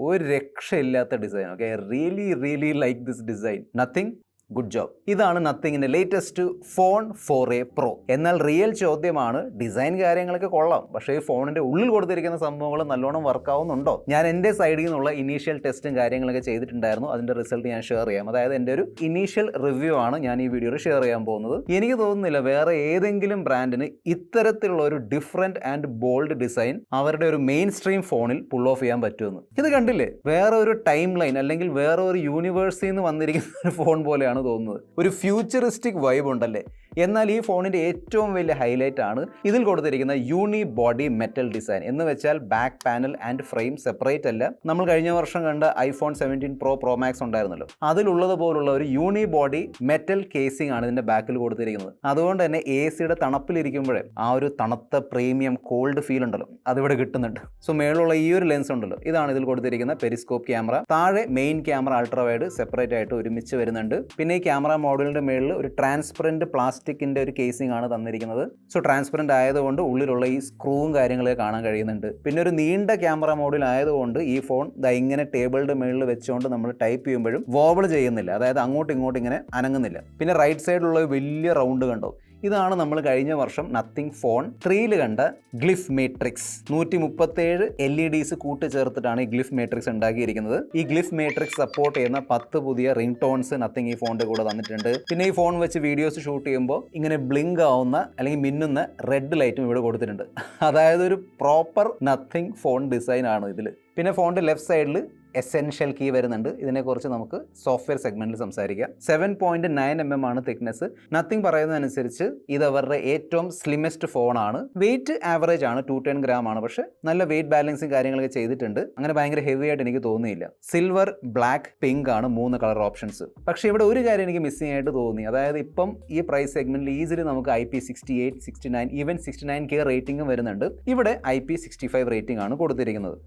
ഒരു രക്ഷയില്ലാത്ത design. Okay, really like this design. Nothing, good job. ഇതാണ് നത്തിങ്ങിൻ്റെ ലേറ്റസ്റ്റ് ഫോൺ 4A Pro. എന്നാൽ real ചോദ്യമാണ്, ഡിസൈൻ കാര്യങ്ങളൊക്കെ കൊള്ളാം, പക്ഷേ ഈ ഫോണിൻ്റെ ഉള്ളിൽ കൊടുത്തിരിക്കുന്ന സംഭവങ്ങൾ നല്ലോണം വർക്കാവുന്നുണ്ടോ? ഞാൻ എൻ്റെ സൈഡിൽ നിന്നുള്ള ഇനീഷ്യൽ ടെസ്റ്റും കാര്യങ്ങളൊക്കെ ചെയ്തിട്ടുണ്ടായിരുന്നു. അതിൻ്റെ റിസൾട്ട് ഞാൻ ഷെയർ ചെയ്യാം. അതായത് എൻ്റെ ഒരു ഇനീഷ്യൽ റിവ്യൂ ആണ് ഞാൻ ഈ വീഡിയോയിൽ ഷെയർ ചെയ്യാൻ പോകുന്നത്. എനിക്ക് തോന്നുന്നില്ല വേറെ ഏതെങ്കിലും ബ്രാൻഡിന് ഇത്തരത്തിലുള്ള ഒരു ഡിഫറെൻറ്റ് ആൻഡ് ബോൾഡ് ഡിസൈൻ അവരുടെ ഒരു മെയിൻ സ്ട്രീം ഫോണിൽ പുൾ ഓഫ് ചെയ്യാൻ പറ്റുമെന്ന്. ഇത് കണ്ടില്ലേ, വേറെ ഒരു ടൈം ലൈൻ അല്ലെങ്കിൽ വേറെ ഒരു യൂണിവേഴ്സിൽ നിന്ന് വന്നിരിക്കുന്ന ഒരു ഫോൺ പോലെയാണ് തോന്നുന്നത്. ഒരു ഫ്യൂച്ചറിസ്റ്റിക് വൈബ് ഉണ്ടല്ലേ. എന്നാൽ ഈ ഫോണിൻ്റെ ഏറ്റവും വലിയ ഹൈലൈറ്റ് ആണ് ഇതിൽ കൊടുത്തിരിക്കുന്ന യൂണി ബോഡി മെറ്റൽ ഡിസൈൻ. എന്ന് വെച്ചാൽ back panel and frame separate അല്ല. നമ്മൾ കഴിഞ്ഞ വർഷം കണ്ട iPhone 17 Pro Max ഉണ്ടായിരുന്നല്ലോ, അതിലുള്ളതുപോലുള്ള ഒരു യൂണി ബോഡി മെറ്റൽ കേസിംഗ് ആണ് ഇതിൻ്റെ ബാക്കിൽ കൊടുത്തിരിക്കുന്നത്. അതുകൊണ്ട് തന്നെ AC-യുടെ തണുപ്പിലിരിക്കുമ്പോഴേ ആ ഒരു തണുത്ത പ്രീമിയം കോൾഡ് ഫീൽ ഉണ്ടല്ലോ, അതിവിടെ കിട്ടുന്നുണ്ട്. സോ മേളുള്ള ഈ ഒരു ലെൻസ് ഉണ്ടല്ലോ, ഇതാണ് ഇതിൽ കൊടുത്തിരിക്കുന്ന പെരിസ്കോപ്പ് ക്യാമറ. താഴെ main camera ultra wide separate ആയിട്ട് ഒരുമിച്ച് വരുന്നുണ്ട്. പിന്നെ ഈ ക്യാമറ മോഡലിൻ്റെ മേളിൽ ഒരു ട്രാൻസ്പെറൻറ്റ് പ്ലാസ്റ്റിക്കിൻ്റെ ഒരു കേസിംഗ് ആണ് തന്നിരിക്കുന്നത്. സോ ട്രാൻസ്പെറൻറ്റ് ആയതുകൊണ്ട് ഉള്ളിലുള്ള ഈ സ്ക്രൂവും കാര്യങ്ങളൊക്കെ കാണാൻ കഴിയുന്നുണ്ട്. പിന്നെ ഒരു നീണ്ട ക്യാമറ മോഡൽ ആയതുകൊണ്ട് ഈ ഫോൺ ഇങ്ങനെ ടേബിളിൻ്റെ മേളിൽ വെച്ചുകൊണ്ട് നമ്മൾ ടൈപ്പ് ചെയ്യുമ്പോഴും വോബിൾ ചെയ്യുന്നില്ല, അതായത് അങ്ങോട്ടും ഇങ്ങോട്ടും ഇങ്ങനെ അനങ്ങുന്നില്ല. പിന്നെ റൈറ്റ് സൈഡിലുള്ള വലിയ റൗണ്ട് കണ്ടോ, ഇതാണ് നമ്മൾ കഴിഞ്ഞ വർഷം നത്തിങ് ഫോൺ 3 കണ്ട ഗ്ലിഫ് മാട്രിക്സ്. 137 LEDs കൂട്ടിച്ചേർത്തിട്ടാണ് ഈ ഗ്ലിഫ് മാട്രിക്സ് ഉണ്ടാക്കിയിരിക്കുന്നത്. ഈ ഗ്ലിഫ് മാട്രിക്സ് സപ്പോർട്ട് ചെയ്യുന്ന 10 പുതിയ റിംഗ് ടോൺസ് നത്തിങ് ഈ ഫോണിന്റെ കൂടെ തന്നിട്ടുണ്ട്. പിന്നെ ഈ ഫോൺ വെച്ച് വീഡിയോസ് ഷൂട്ട് ചെയ്യുമ്പോൾ ഇങ്ങനെ ബ്ലിങ്ക് ആവുന്ന അല്ലെങ്കിൽ മിന്നുന്ന റെഡ് ലൈറ്റും ഇവിടെ കൊടുത്തിട്ടുണ്ട്. അതായത് ഒരു പ്രോപ്പർ നത്തിങ് ഫോൺ ഡിസൈൻ ആണ് ഇതിൽ. പിന്നെ ഫോണിന്റെ ലെഫ്റ്റ് സൈഡിൽ എസെൻഷ്യൽ കീ വരുന്നുണ്ട്. ഇതിനെക്കുറിച്ച് നമുക്ക് സോഫ്റ്റ്വെയർ സെഗ്മെന്റിൽ സംസാരിക്കാം. 7.9 mm ആണ് തിക്നെസ്. നത്തിങ് പറയുന്നതനുസരിച്ച് ഇത് അവരുടെ ഏറ്റവും സ്ലിമസ്റ്റ് ഫോണാണ്. വെയിറ്റ് ആവറേജ് ആണ്, 210 gram ആണ്. പക്ഷെ നല്ല വെയിറ്റ് ബാലൻസിങ് കാര്യങ്ങളൊക്കെ ചെയ്തിട്ടുണ്ട്. അങ്ങനെ ഭയങ്കര ഹെവി ആയിട്ട് എനിക്ക് തോന്നിയില്ല. സിൽവർ, ബ്ലാക്ക്, പിങ്ക് ആണ് 3 കളർ ഓപ്ഷൻസ്. പക്ഷേ ഇവിടെ ഒരു കാര്യം എനിക്ക് മിസ്സിംഗ് ആയിട്ട് തോന്നി. അതായത് ഇപ്പം ഈ പ്രൈസ് സെഗ്മെന്റിൽ ഈസിലി നമുക്ക് IP68, 69, ഈവൻ 69K റേറ്റിംഗും വരുന്നുണ്ട്. ഇവിടെ IP65 റേറ്റിംഗ് ആണ് കൊടുത്തിരിക്കുന്നത്.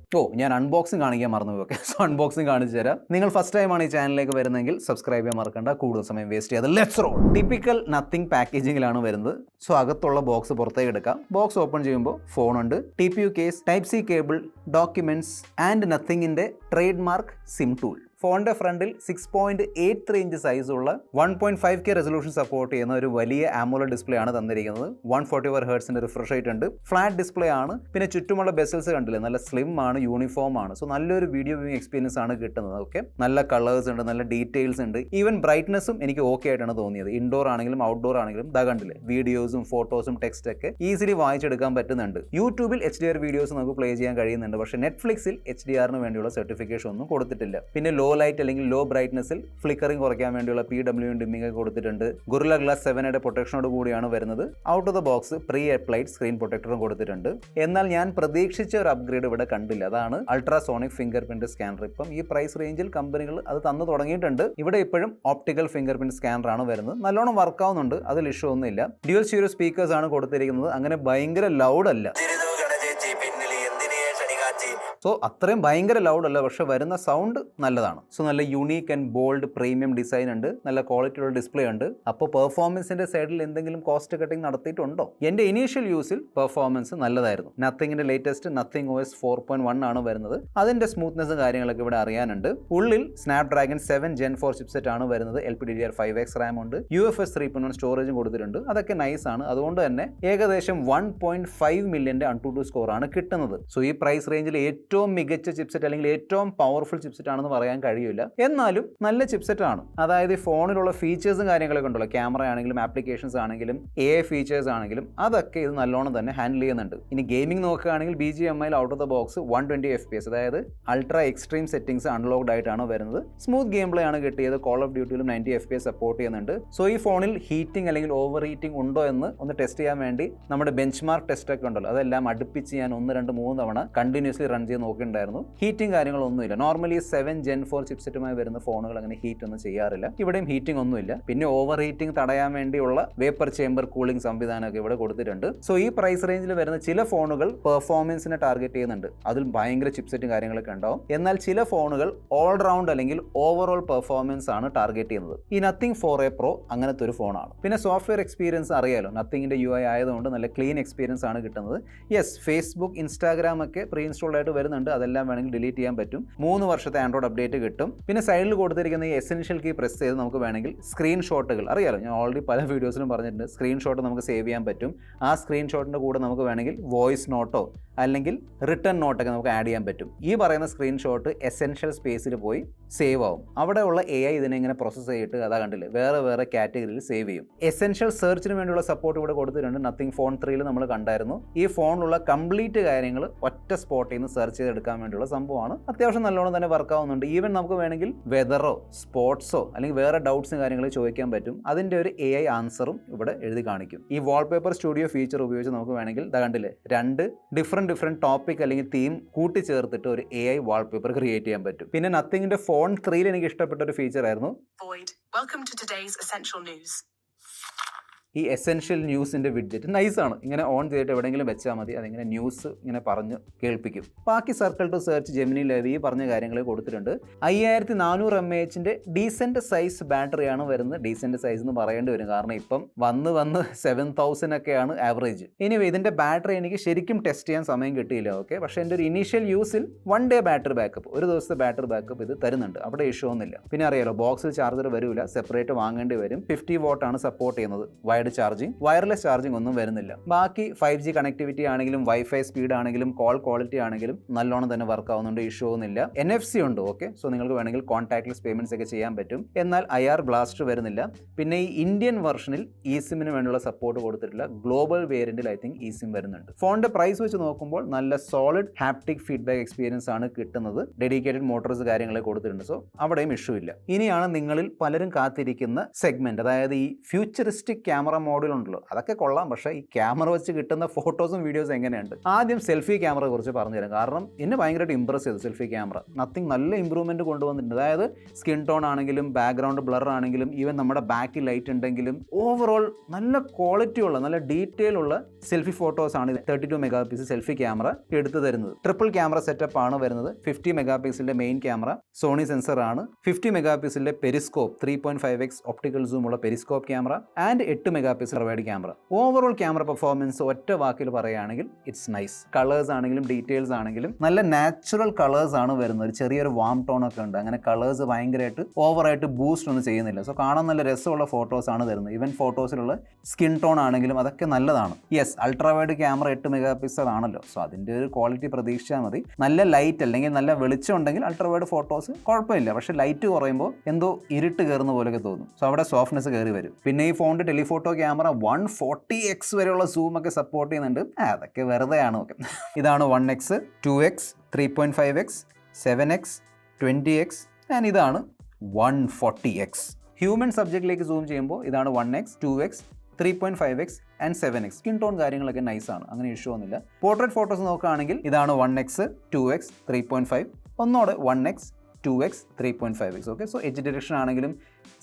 ഞാൻ അൺബോക്സിംഗ് കാണിക്കാൻ മറന്നു. ഓക്കെ, അൺബോക്സിംഗ് കാണിച്ചു തരാം. നിങ്ങൾ ഫസ്റ്റ് ടൈമാണ് ഈ ചാനലിലേക്ക് വരുന്നതെങ്കിൽ സബ്സ്ക്രൈബ് ചെയ്യാൻ മറക്കണ്ട. കൂടുതൽ സമയം വേസ്റ്റ് ചെയ്യാതെ ലെറ്റ്സ് റോൾ. ടിപ്പിക്കൽ നത്തിങ് പാക്കേജിങ്ങിലാണ് വരുന്നത്. സോ അകത്തുള്ള ബോക്സ് പുറത്തേക്ക് എടുക്കാം. ബോക്സ് ഓപ്പൺ ചെയ്യുമ്പോൾ ഫോണുണ്ട്, TPU case, type C cable, documents and നത്തിങ്ങിന്റെ ട്രേഡ് മാർക്ക് സിം ടൂൾ. ഫോണിന്റെ ഫ്രണ്ടിൽ 6.83 ഇഞ്ച് സൈസുള്ള 1.5K റെസൊല്യൂഷൻ സപ്പോർട്ട് ചെയ്യുന്ന ഒരു വലിയ AMOLED ഡിസ്പ്ലേ ആണ് തന്നിരിക്കുന്നത്. 144 ഹെർട്സിന്റെ റിഫ്രഷ് റേറ്റ് ഉണ്ട്. ഫ്ലാറ്റ് ഡിസ്പ്ലേ ആണ്. പിന്നെ ചുറ്റുമുള്ള ബെസൽസ് കണ്ടില്ലേ, നല്ല സ്ലിം ആണ്, യൂണിഫോം ആണ്. സോ നല്ലൊരു വീഡിയോ വ്യൂയിങ് എക്സ്പീരിയൻസ് ആണ് കിട്ടുന്നത്. ഓക്കെ, നല്ല കളേഴ്സ് ഉണ്ട്, നല്ല ഡീറ്റെയിൽസ് ഉണ്ട്. ഈവൻ ബ്രൈറ്റ്നസ്സും എനിക്ക് ഓക്കെ ആയിട്ടാണ് തോന്നിയത്. ഇൻഡോർ ആണെങ്കിലും ഔട്ട്ഡോർ ആണെങ്കിലും കണ്ടില്ലേ, വീഡിയോസും ഫോട്ടോസും ടെക്സ്റ്റ് ഒക്കെ ഈസിലി വായിച്ചെടുക്കാൻ പറ്റുന്നുണ്ട്. യൂട്യൂബിൽ HDR വീഡിയോസ് നമുക്ക് പ്ലേ ചെയ്യാൻ കഴിയുന്നുണ്ട്. പക്ഷേ നെറ്റ്ഫ്ലിക്സിൽ HDRന് വേണ്ടിയുള്ള സർട്ടിഫിക്കേഷൻ ഒന്നും കൊടുത്തിട്ടില്ല. പിന്നെ ലോ ലൈറ്റ് അല്ലെങ്കിൽ ലോ ബ്രൈറ്റ്നസിൽ ഫ്ലിക്കറിംഗ് കുറയ്ക്കാൻ വേണ്ടിയുള്ള PWM ഡിമ്മിംഗ് ഒക്കെ കൊടുത്തിട്ടുണ്ട്. Gorilla Glass 7യുടെ പ്രൊട്ടക്ഷനോട് കൂടിയാണ് വരുന്നത്. Out of the box pre applied screen പ്രൊട്ടക്ടറും കൊടുത്തിട്ടുണ്ട്. എന്നാൽ ഞാൻ പ്രതീക്ഷിച്ച ഒരു അപ്ഗ്രേഡ് ഇവിടെ കണ്ടില്ല. അതാണ് അൾട്രാസോണിക് ഫിംഗർ പ്രിന്റ് സ്കാനർ. ഇപ്പം ഈ പ്രൈസ് റേഞ്ചിൽ കമ്പനികൾ അത് തന്നു തുടങ്ങിയിട്ടുണ്ട്. ഇവിടെ ഇപ്പോഴും ഓപ്റ്റിക്കൽ ഫിംഗർ പ്രിന്റ് സ്കാനർ ആണ് വരുന്നത്. നല്ലോണം വർക്ക് ആവുന്നുണ്ട്, അതിൽ ഇഷ്യൂ ഒന്നുമില്ല. ഡ്യുവൽ സ്റ്റീരിയോ സ്പീക്കേഴ്സ് ആണ് കൊടുത്തിരിക്കുന്നത്. അങ്ങനെ ഭയങ്കര ലൗഡ് അല്ല. സോ അത്രയും ഭയങ്കര ലൗഡ് അല്ല, പക്ഷെ വരുന്ന സൗണ്ട് നല്ലതാണ്. സോ നല്ല unique and bold premium design ഉണ്ട്, നല്ല ക്വാളിറ്റിയുള്ള ഡിസ്പ്ലേ ഉണ്ട്. അപ്പോൾ പെർഫോമൻസിന്റെ സൈഡിൽ എന്തെങ്കിലും കോസ്റ്റ് കട്ടിങ് നടത്തിയിട്ടുണ്ടോ? എൻ്റെ ഇനീഷ്യൽ യൂസിൽ പെർഫോമൻസ് നല്ലതായിരുന്നു. നത്തിങ്ങിന്റെ ലേറ്റസ്റ്റ് നത്തിങ് OS 4.1 ആണ് വരുന്നത്. അതിന്റെ സ്മൂത്ത്നെസ്സും കാര്യങ്ങളൊക്കെ ഇവിടെ അറിയാനുണ്ട്. ഉള്ളിൽ സ്നാപ്ഡ്രാഗൺ 7 Gen 4 ചിപ്സെറ്റ് ആണ് വരുന്നത്. LPDDR5X റാം ഉണ്ട്. UFS 3.1 സ്റ്റോറേജും കൊടുത്തിട്ടുണ്ട്. അതൊക്കെ നൈസ് ആണ്. അതുകൊണ്ട് തന്നെ ഏകദേശം 1.5 മില്യന്റെ അൺടു സ്കോർ ആണ് കിട്ടുന്നത്. സോ ഈ പ്രൈസ് റേഞ്ചിൽ ഏറ്റവും മികച്ച ചിപ്സെറ്റ് അല്ലെങ്കിൽ ഏറ്റവും പവർഫുൾ ചിപ്സെറ്റ് ആണെന്ന് പറയാൻ കഴിയില്ല. എന്നാലും നല്ല ചിപ്സെറ്റ് ആണ്. അതായത് ഫോണിലുള്ള ഫീച്ചേഴ്സും കാര്യങ്ങളൊക്കെ ഉണ്ടല്ലോ, ക്യാമറ ആണെങ്കിലും ആപ്ലിക്കേഷൻസ് ആണെങ്കിലും AI ഫീച്ചേഴ്സ് ആണെങ്കിലും അതൊക്കെ ഇത് നല്ലോണം തന്നെ ഹാൻഡിൽ ചെയ്യുന്നുണ്ട്. ഇനി ഗെയിമിംഗ് നോക്കുകയാണെങ്കിൽ BGMI out of the box 120 FPS, അതായത് അൾട്രാ എക്സ്ട്രീം സെറ്റിംഗ്സ് അൺലോക്ഡ് ആയിട്ടാണ് വരുന്നത്. സ്മൂത്ത് ഗെയിം പ്ലേ ആണ് കിട്ടിയത്. കോൾ ഓഫ് ഡ്യൂട്ടിയിലും 90 FPS സപ്പോർട്ട് ചെയ്യുന്നുണ്ട്. സോ ഈ ഫോണിൽ ഹീറ്റിംഗ് അല്ലെങ്കിൽ ഓവർ ഹീറ്റിംഗ് ഉണ്ടോ എന്ന് ഒന്ന് ടെസ്റ്റ് ചെയ്യാൻ വേണ്ടി നമ്മുടെ ബെഞ്ച് മാർക്ക് ടെസ്റ്റ് ഒക്കെ ഉണ്ടല്ലോ, അതെല്ലാം അടുപ്പിച്ച് ഞാൻ 1, 2, 3 തവണ കണ്ടിന്യൂസ്ലി റൺ ചെയ്ത് നോക്കിയിട്ടുണ്ടായിരുന്നു. ഹീറ്റിംഗ് കാര്യങ്ങളൊന്നുമില്ല. നോർമലി 7 Gen 4 ചിപ്സെറ്റുമായി വരുന്ന ഫോണുകൾ അങ്ങനെ ഹീറ്റ് ഒന്നും ചെയ്യാറില്ല. ഇവിടെയും ഹീറ്റിംഗ് ഒന്നുമില്ല. പിന്നെ ഓവർ ഹീറ്റിംഗ് തടയാൻ വേണ്ടിയുള്ള വേപ്പർ ചേമ്പർ കൂളിംഗ് സംവിധാനമൊക്കെ ഇവിടെ കൊടുത്തിട്ടുണ്ട്. സോ ഈ പ്രൈസ് റേഞ്ചിൽ വരുന്ന ചില ഫോണുകൾ പെർഫോമൻസിനെ ടാർഗറ്റ് ചെയ്യുന്നുണ്ട്. അതിൽ ഭയങ്കര ചിപ്സെറ്റും കാര്യങ്ങളൊക്കെ ഉണ്ടാവും. എന്നാൽ ചില ഫോണുകൾ ഓൾറൗണ്ട് അല്ലെങ്കിൽ ഓവറോൾ പെർഫോമൻസ് ആണ് ടാർഗറ്റ് ചെയ്യുന്നത്. ഈ നത്തിങ് 4A Pro അങ്ങനത്തെ ഒരു ഫോണാണ്. പിന്നെ സോഫ്റ്റ്വെയർ എക്സ്പീരിയൻസ് അറിയാലോ, നത്തിങ്ങിന്റെ UI ആയതുകൊണ്ട് നല്ല ക്ലീൻ എക്സ്പീരിയൻസ് ആണ് കിട്ടുന്നത്. യെസ്, ഫേസ്ബുക്ക്, ഇൻസ്റ്റാഗ്രാം ഒക്കെ പ്രീ ഇൻസ്റ്റാൾഡ് ആയിട്ട് വരുന്നുണ്ട്, അതെല്ലാം വേണമെങ്കിൽ ഡിലീറ്റ് ചെയ്യാൻ പറ്റും. 3 വർഷത്തെ ആൻഡ്രോയിഡ് അപ്ഡേറ്റ് കിട്ടും. പിന്നെ സൈഡിൽ കൊടുത്തിരിക്കുന്ന ഈ എസെൻഷ്യൽ കീ പ്രസ് ചെയ്ത് നമുക്ക് വേണമെങ്കിൽ സ്ക്രീൻഷോട്ടുകൾ, അറിയാലോ ഞാൻ ഓൾറെഡി പല വീഡിയോസിലും പറഞ്ഞിട്ടുണ്ട്, സ്ക്രീൻഷോട്ട് നമുക്ക് സേവ് ചെയ്യാൻ പറ്റും. ആ സ്ക്രീൻഷോട്ടിൻ്റെ കൂടെ നമുക്ക് വേണമെങ്കിൽ വോയിസ് നോട്ടോ അല്ലെങ്കിൽ റിട്ടേൺ നോട്ടൊക്കെ നമുക്ക് ആഡ് ചെയ്യാൻ പറ്റും. ഈ പറയുന്ന സ്ക്രീൻഷോട്ട് എസെൻഷ്യൽ സ്പേസിൽ പോയി സേവ് ആവും. അവിടെയുള്ള AI ഇതിനെ ഇങ്ങനെ പ്രോസസ്സ് ചെയ്തിട്ട് അതാ കണ്ടില്ലേ വേറെ കാറ്റഗറിയിൽ സേവ് ചെയ്യും. എസെൻഷ്യൽ സെർച്ചിന് വേണ്ടിയുള്ള സപ്പോർട്ട് ഇവിടെ കൊടുത്തിട്ടുണ്ട്. നത്തിങ് ഫോൺ 3 നമ്മൾ കണ്ടായിരുന്നു. ഈ ഫോണിലുള്ള കംപ്ലീറ്റ് കാര്യങ്ങൾ ഒറ്റ സ്പോട്ടിൽ നിന്ന് സെർച്ച് ചെയ്തെടുക്കാൻ വേണ്ടിയുള്ള സംഭവമാണ്. അത്യാവശ്യം നല്ലോണം തന്നെ വർക്ക് ആവുന്നുണ്ട്. ഈവൻ നമുക്ക് വേണമെങ്കിൽ വെതറോ സ്പോർട്സോ അല്ലെങ്കിൽ വേറെ ഡൗട്ട്സും കാര്യങ്ങളും ചോദിക്കാൻ പറ്റും. അതിൻ്റെ ഒരു AI ആൻസറും ഇവിടെ എഴുതി കാണിക്കും. ഈ വാൾപേപ്പർ സ്റ്റുഡിയോ ഫീച്ചർ ഉപയോഗിച്ച് നമുക്ക് വേണമെങ്കിൽ ഇതാ കണ്ടില്ലേ 2 ഡിഫറെൻറ്റ് ടോപ്പിക് അല്ലെങ്കിൽ തീം കൂട്ടിച്ചേർത്തിട്ട് ഒരു AI വാൾപേപ്പർ ക്രിയേറ്റ് ചെയ്യാൻ പറ്റും. പിന്നെ നത്തിങ്ങിന്റെ ഫോൺ 3 എനിക്ക് ഇഷ്ടപ്പെട്ട ഒരു ഫീച്ചർ ആയിരുന്നു ഈ എസെൻഷ്യൽ ന്യൂസിൻ്റെ വിഡ്ജറ്റ്. നൈസാണ്, ഇങ്ങനെ ഓൺ ചെയ്തിട്ട് എവിടെയെങ്കിലും വെച്ചാൽ മതി, അതിങ്ങനെ ന്യൂസ് ഇങ്ങനെ പറഞ്ഞ് കേൾപ്പിക്കും. ബാക്കി സർക്കിൾ ടു സെർച്ച്, ജെമിനി ലെവി പറഞ്ഞ കാര്യങ്ങൾ കൊടുത്തിട്ടുണ്ട്. 5400 mAh ഡീസെൻറ്റ് സൈസ് ബാറ്ററിയാണ് വരുന്നത്. ഡീസെൻറ്റ് സൈസ് എന്ന് പറയേണ്ടി വരും, കാരണം ഇപ്പം വന്ന് 7000 ഒക്കെയാണ് ആവറേജ്. ഇനി ഇതിൻ്റെ ബാറ്ററി എനിക്ക് ശരിക്കും ടെസ്റ്റ് ചെയ്യാൻ സമയം കിട്ടിയില്ല, ഓക്കെ. പക്ഷേ എൻ്റെ ഒരു ഇനീഷ്യൽ യൂസിൽ 1 ഡേ ബാറ്ററി ബാക്കപ്പ്, ഒരു ദിവസത്തെ ബാറ്ററി ബാക്കപ്പ് ഇത് തരുന്നുണ്ട്. അവിടെ ഇഷ്യൂ ഒന്നുമില്ല. പിന്നെ അറിയാലോ ബോക്സിൽ ചാർജർ വരില്ല, സെപ്പറേറ്റ് വാങ്ങേണ്ടി വരും. 50 watt ആണ് സപ്പോർട്ട് ചെയ്യുന്നത്. ചാർജിങ്, വയർലെസ് ചാർജിങ് ഒന്നും വരുന്നില്ല. ബാക്കി 5G കണക്ടിവിറ്റി ആണെങ്കിലും വൈഫൈ സ്പീഡ് ആണെങ്കിലും കോൾ ക്വാളിറ്റി ആണെങ്കിലും നല്ലോണം തന്നെ വർക്ക് ആവുന്നുണ്ട്, ഇഷ്യൂ ഒന്നുമില്ല. NFC ഉണ്ട്, ഓക്കെ. സോ നിങ്ങൾക്ക് വേണമെങ്കിൽ കോൺടാക്ട്ലെസ് പേയ്മെന്റ്സ് ഒക്കെ ചെയ്യാൻ പറ്റും. എന്നാൽ IR ബ്ലാസ്റ്റ് വരുന്നില്ല. പിന്നെ ഈ ഇന്ത്യൻ വെർഷനിൽ eSIM-ന് വേണ്ടിയുള്ള സപ്പോർട്ട് കൊടുത്തിട്ടില്ല. ഗ്ലോബൽ വേരിയന്റിൽ ഐ തിങ്ക് eSIM വരുന്നുണ്ട്. ഫോണിന്റെ പ്രൈസ് വെച്ച് നോക്കുമ്പോൾ നല്ല സോളിഡ് ഹാപ്റ്റിക് ഫീഡ്ബാക്ക് എക്സ്പീരിയൻസ് ആണ് കിട്ടുന്നത്. ഡെഡിക്കേറ്റഡ് മോട്ടോർസ് കാര്യങ്ങളെ കൊടുത്തിട്ടുണ്ട്. സോ അവിടെയും ഇഷ്യൂ ഇല്ല. ഇനിയാണ് നിങ്ങളിൽ പലരും കാത്തിരിക്കുന്ന സെഗ്മെന്റ്, അതായത് ഈ ഫ്യൂച്ചറിസ്റ്റിക് ക്യാമറ മോഡൽ ഉണ്ടല്ലോ, അതൊക്കെ കൊള്ളാം. പക്ഷേ ഈ ക്യാമറ വെച്ച് കിട്ടുന്ന ഫോട്ടോസും വീഡിയോസും എങ്ങനെയുണ്ട്? ആദ്യം സെൽഫി ക്യാമറയെ കുറിച്ച് പറഞ്ഞുതരാം. കാരണം എന്നെ ഭയങ്കരമായിട്ട് ഇംപ്രസ് ചെയ്തു സെൽഫി ക്യാമറ. നത്തിങ് നല്ല ഇമ്പ്രൂവ്മെന്റ് കൊണ്ടുവന്നിട്ടുണ്ട്. അതായത് സ്കിൻ ടോൺ ആണെങ്കിലും ബാക്ക്ഗ്രൗണ്ട് ബ്ലർ ആണെങ്കിലും ഈവൻ നമ്മുടെ ബാക്കിൽ ലൈറ്റ് ഉണ്ടെങ്കിലും ഓവറോൾ നല്ല ക്വാളിറ്റി ഉള്ള നല്ല ഡീറ്റെയിൽ ഉള്ള സെൽഫി ഫോട്ടോസ് ആണ് 32 മെഗാ പിക്സൽ സെൽഫി ക്യാമറ എടുത്തു തരുന്നത്. ട്രിപ്പിൾ ക്യാമറ സെറ്റപ്പ് ആണ് വരുന്നത്. 50 മെഗാ പിക്സലിന്റെ മെയിൻ ക്യാമറ, സോണി സെൻസർ ആണ്. 50 മെഗാ പിക്സലിന്റെ പെരിസ്കോപ്പ് 3.5x ഒപ്റ്റിക്കൽ സൂം ഉള്ള periscope camera and 8 megapixel റിവേഡ് ക്യാമറ. ഓവറോൾ ക്യാമറ പെർഫോമൻസ് ഒറ്റ വാക്കിൽ പറയുകയാണെങ്കിൽ ഇറ്റ്സ് നൈസ്. കളേഴ്സ് ആണെങ്കിലും ഡീറ്റെയിൽസ് ആണെങ്കിലും നല്ല നാച്ചുറൽ കളേഴ്സ് ആണ് വരുന്നത്. ഒരു ചെറിയൊരു വാം ടോൺ ഒക്കെ ഉണ്ട്. അങ്ങനെ കളേഴ്സ് ഭയങ്കരമായിട്ട് ഓവറായിട്ട് ബൂസ്റ്റ് ഒന്നും ചെയ്യുന്നില്ല. സോ കാണാൻ നല്ല രസമുള്ള ഫോട്ടോസ് ആണ് തരുന്നത്. ഈവൻ ഫോട്ടോസിലുള്ള സ്കിൻ ടോൺ ആണെങ്കിലും അതൊക്കെ നല്ലതാണ്. Yes, ultra wide camera 8 mega pixel ആണല്ലോ. സോ അതിൻ്റെ ഒരു ക്വാളിറ്റി പ്രതീക്ഷിച്ചാൽ മതി. നല്ല ലൈറ്റ് അല്ലെങ്കിൽ നല്ല വെളിച്ചം ഉണ്ടെങ്കിൽ അൾട്രാ വൈഡ് ഫോട്ടോസ് കുഴപ്പമില്ല. പക്ഷേ ലൈറ്റ് കുറയുമ്പോൾ എന്തോ ഇരുട്ട് കയറുന്ന പോലെയൊക്കെ തോന്നും. സോ അവിടെ സോഫ്റ്റ്നെസ് കയറി വരും. പിന്നെ ഈ ഫോണിന്റെ ടെലിഫോട്ടോ ക്യാമറ 140x വരെയുള്ള സൂം ഒക്കെ സപ്പോർട്ട് ചെയ്യുന്നുണ്ട്. അതൊക്കെ വെറുതെയാണ്. ഓക്കെ, ഇതാണ് 1x, 2x, 3.5x, 7x, 20x and ഇതാണ് 140x. ഹ്യൂമൻ സബ്ജക്റ്റിലേക്ക് സൂം ചെയ്യുമ്പോൾ ഇതാണ് 1x, 2x, 3.5x and 7x. Skin tone കാര്യങ്ങളൊക്കെ നൈസാണ്, അങ്ങനെ ഇഷ്യൂ ഒന്നുമില്ല. പോർട്രേറ്റ് ഫോട്ടോസ് നോക്കുകയാണെങ്കിൽ ഇതാണ് 1x, 2x, 3.5, ഒന്നോടെ 1x, 2x, 3.5x. Okay, so edge direction ആണെങ്കിലും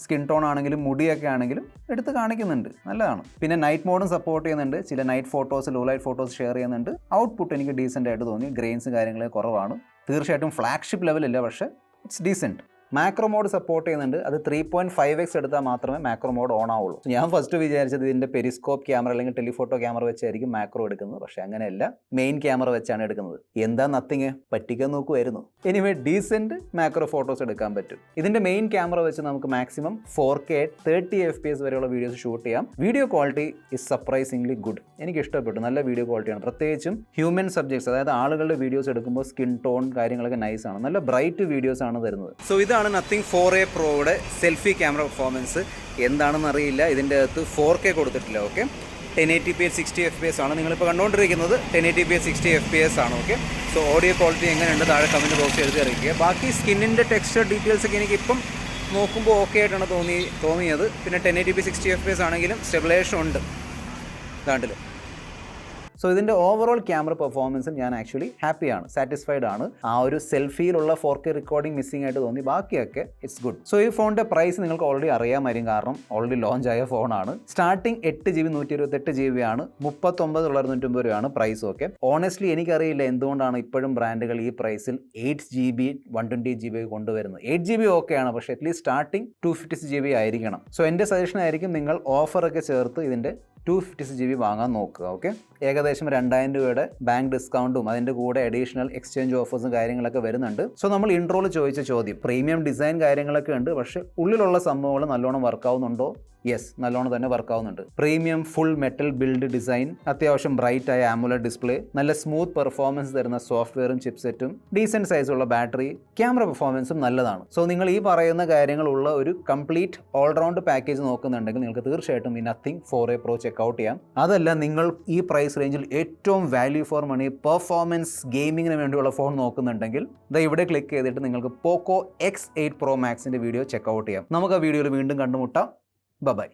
സ്കിൻ ടോൺ ആണെങ്കിലും മുടിയൊക്കെ ആണെങ്കിലും എടുത്ത് കാണിക്കുന്നുണ്ട്, നല്ലതാണ്. പിന്നെ നൈറ്റ് മോഡും സപ്പോർട്ട് ചെയ്യുന്നുണ്ട്. ചില night photos low light photos share ചെയ്യുന്നുണ്ട്. ഔട്ട്പുട്ട് എനിക്ക് ഡീസൻ്റ് ആയിട്ട് തോന്നി. ഗ്രെയിൻസ് കാര്യങ്ങളെ കുറവാണ്. തീർച്ചയായിട്ടും ഫ്ലാഗ്ഷിപ്പ് ലെവലില്ല, പക്ഷേ it's decent. Macro mode support ചെയ്യുന്നുണ്ട്. അത് 3.5x എടുത്താൽ മാത്രമേ മാക്രോ മോഡ് ഓൺ ആവുള്ളൂ. ഞാൻ ഫസ്റ്റ് വിചാരിച്ചത് ഇതിൻ്റെ പെരിസ്കോപ്പ് ക്യാമറ അല്ലെങ്കിൽ ടെലിഫോട്ടോ ക്യാമറ വെച്ചായിരിക്കും മാക്രോ എടുക്കുന്നത്. പക്ഷേ അങ്ങനെയല്ല, മെയിൻ ക്യാമറ വെച്ചാണ് എടുക്കുന്നത്. എന്താ നത്തിങ് പറ്റിക്കാൻ നോക്കുമായിരുന്നു. എനിവേ ഡീസെൻറ്റ് മാക്രോ ഫോട്ടോസ് എടുക്കാൻ പറ്റും. ഇതിൻ്റെ മെയിൻ ക്യാമറ വെച്ച് നമുക്ക് മാക്സിമം 4K 30 FPS വരെയുള്ള വീഡിയോസ് ഷൂട്ട് ചെയ്യാം. Video quality is surprisingly good. എനിക്ക് ഇഷ്ടപ്പെട്ടു. നല്ല വീഡിയോ ക്വാളിറ്റിയാണ്. പ്രത്യേകിച്ചും ഹ്യൂമൻ സബ്ജക്ട്സ്, അതായത് ആളുകളുടെ വീഡിയോസ് എടുക്കുമ്പോൾ സ്കിൻ ടോൺ കാര്യങ്ങളൊക്കെ നൈസാണ്. നല്ല ബ്രൈറ്റ് വീഡിയോസ് ആണ് തരുന്നത്. സോ ഇതാണ് നത്തിങ് 4A പ്രോയുടെ സെൽഫി ക്യാമറ പെർഫോമൻസ്. എന്താണെന്ന് അറിയില്ല, ഇതിൻ്റെ അകത്ത് 4K കൊടുത്തിട്ടില്ല. ഓക്കെ, 1080p 60 FPS ആണ് നിങ്ങളിപ്പോൾ കണ്ടുകൊണ്ടിരിക്കുന്നത്. 1080p 60 FPS ആണ്. ഓക്കെ, സോ ഓഡിയോ ക്വാളിറ്റി എങ്ങനെയുണ്ട് താഴെ കമൻറ്റ് ബോക്സ് എഴുതി അറിയിക്കുക. ബാക്കി സ്കിന്നിൻ്റെ ടെക്സ്ചർ ഡീറ്റെയിൽസ് ഒക്കെ എനിക്കിപ്പം നോക്കുമ്പോൾ ഓക്കെ ആയിട്ടാണ് തോന്നിയത്. പിന്നെ 1080p 60 FPS ആണെങ്കിലും സ്റ്റെബിലൈസേഷൻ ഉണ്ട് താണ്ടിൽ. സോ ഇതിൻ്റെ ഓവറോൾ ക്യാമറ പെർഫോമൻസും ഞാൻ ആക്ച്വലി ഹാപ്പിയാണ്, സാറ്റിസ്ഫൈഡ് ആണ്. ആ ഒരു സെൽഫിയിലുള്ള 4K റെക്കോർഡിംഗ് മിസ്സിംഗ് ആയിട്ട് തോന്നി. ബാക്കിയൊക്കെ ഇറ്റ്സ് ഗുഡ്. സോ ഈ ഫോണിൻ്റെ പ്രൈസ് നിങ്ങൾക്ക് ഓൾറെഡി അറിയാമായിരിക്കും, കാരണം ഓൾറെഡി ലോഞ്ച് ആയ ഫോണാണ്. സ്റ്റാർട്ടിംഗ് 8GB 128GB ആണ്. 39,990 രൂപയാണ് പ്രൈസ്. ഓക്കെ, ഓണസ്റ്റ്ലി എനിക്കറിയില്ല എന്തുകൊണ്ടാണ് ഇപ്പോഴും ബ്രാൻഡുകൾ ഈ പ്രൈസിൽ 8GB 120GB കൊണ്ടുവരുന്നത്. 8GB ഓക്കെയാണ്, പക്ഷേ അറ്റ്ലീസ്റ്റ് സ്റ്റാർട്ടിംഗ് 256GB ആയിരിക്കണം. സോ എൻ്റെ സജഷൻ ആയിരിക്കും നിങ്ങൾ ഓഫറൊക്കെ ചേർത്ത് ഇതിൻ്റെ 256GB വാങ്ങാൻ നോക്കുക. ഓക്കെ, ഏകദേശം 2000 രൂപയുടെ ബാങ്ക് ഡിസ്കൗണ്ടും അതിൻ്റെ കൂടെ അഡീഷണൽ എക്സ്ചേഞ്ച് ഓഫേഴ്സും കാര്യങ്ങളൊക്കെ വരുന്നുണ്ട്. സോ നമ്മൾ ഇൻട്രോയിൽ ചോദിച്ച ചോദ്യം, പ്രീമിയം ഡിസൈൻ കാര്യങ്ങളൊക്കെ ഉണ്ട്, പക്ഷേ ഉള്ളിലുള്ള സംഭവങ്ങൾ നല്ലോണം വർക്കാവുന്നുണ്ടോ? യെസ്, നല്ലോണം തന്നെ വർക്കാവുന്നുണ്ട്. Premium full metal build design, അത്യാവശ്യം ബ്രൈറ്റ് ആയ ആമുലർ ഡിസ്പ്ലേ, നല്ല സ്മൂത്ത് പെർഫോമൻസ് തരുന്ന സോഫ്റ്റ്വെയറും ചിപ്സെറ്റും, ഡീസെന്റ് സൈസുള്ള ബാറ്ററി, ക്യാമറ പെർഫോമൻസും നല്ലതാണ്. സോ നിങ്ങൾ ഈ പറയുന്ന കാര്യങ്ങളുള്ള ഒരു കംപ്ലീറ്റ് ഓൾറൗണ്ട് പാക്കേജ് നോക്കുന്നുണ്ടെങ്കിൽ നിങ്ങൾക്ക് തീർച്ചയായിട്ടും ഈ നത്തിങ് 4a Pro ചെക്കൗട്ട് ചെയ്യാം. അതല്ല, നിങ്ങൾ ഈ പ്രൈസ് റേഞ്ചിൽ ഏറ്റവും വാല്യൂ ഫോർ മണി പെർഫോമൻസ് ഗെയിമിങ്ങിന് വേണ്ടിയുള്ള ഫോൺ നോക്കുന്നുണ്ടെങ്കിൽ ഇവിടെ ക്ലിക്ക് ചെയ്തിട്ട് നിങ്ങൾക്ക് പോക്കോ X8 Pro Maxന്റെ വീഡിയോ ചെക്കൗട്ട് ചെയ്യാം. നമുക്ക് ആ വീഡിയോയിൽ വീണ്ടും കണ്ടുമുട്ടാം. ബൈ.